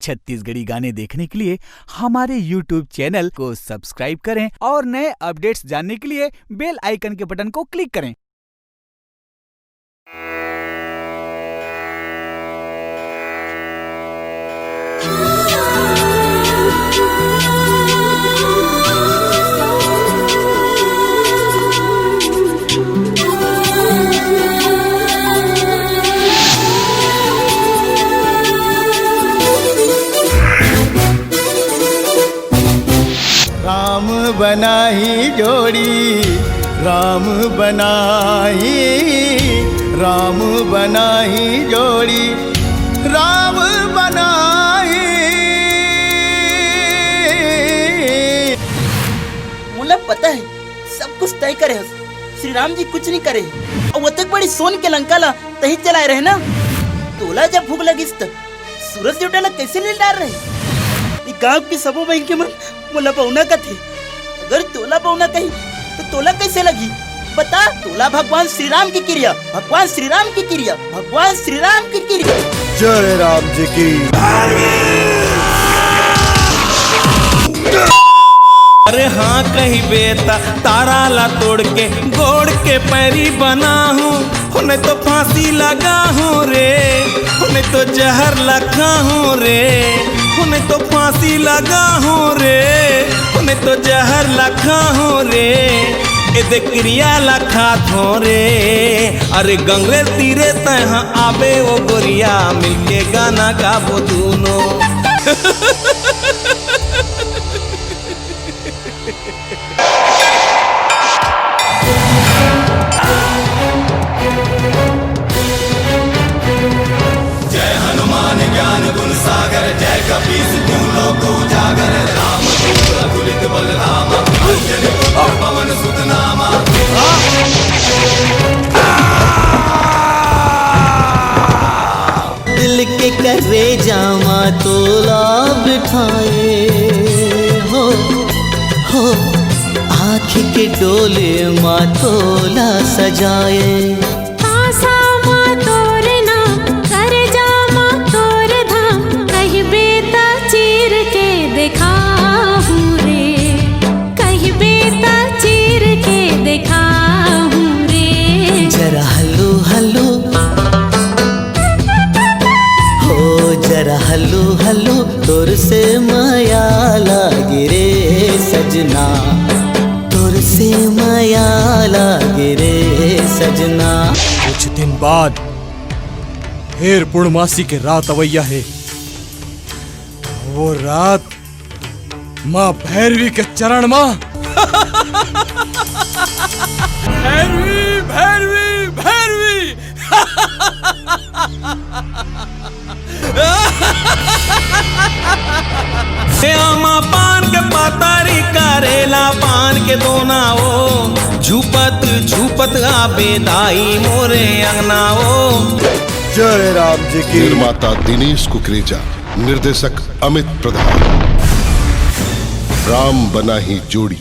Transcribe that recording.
छत्तीसगढ़ी गाने देखने के लिए हमारे YouTube चैनल को सब्सक्राइब करें और नए अपडेट्स जानने के लिए बेल आइकन के बटन को क्लिक करें। राम बनाई जोड़ी, राम बनाई जोड़ी, राम बनाई। मुला पता है सब कुछ तय करे श्री राम जी कुछ नहीं करे और वो तक बड़ी सोन के लंका ला तही चलाए रहे ना। तोला जब भूख लगी तक सूरज देवता ला कैसे ले डाल रहे। गाँव की सबो बहन के मन मोला पौना का थे। अगर तोला पौना कही तो तोला कैसे लगी बता। तोला भगवान श्री राम की क्रिया, भगवान श्री राम की क्रिया, भगवान श्री राम की क्रिया। जय राम जी की। अरे हाँ कही बेटा तारा ला तोड़ के गोड़ के पैरी बना हूँ, उन्हें तो फांसी लगा हूँ रे, उन्हें तो जहर लगा हूँ रे, उन्हें तो फांसी लगा हूँ रे, उन्हें तो जहर लगा हूँ रे, इधे क्रिया लखा थो रे। अरे गंगे तीरे तह आबे वो गोरिया मिलके गाना गाबो दोनों। जय हनुमान ज्ञान गुण सागर, जय कपीस तिहु लोक उजागर, राम दूत अतुलित बल धामा, अंजनी पुत्र पवन सुत नामा। दिल के करे जामा तोला बिठाए हो, आँख के डोले माँ तोला सजाए। जरा हल्लू हल्लू हो, जरा हल्लू हल्लू तोर से माया लागे रे सजना, तोर से माया लागे रे सजना। कुछ दिन बाद फिर पूर्णमासी के रात अवैया है। वो रात माँ भैरवी के चरण माँ। भैरवी भैरवी भैरवी। श्यामा पान के पातारी करेला पान के दोना ओ, झूपत झूपत आबे दाई मोरे अंगना ओ। जय राम जी की। निर्माता दिनेश कुकरेजा, निर्देशक अमित प्रधान। राम बनाही जोड़ी।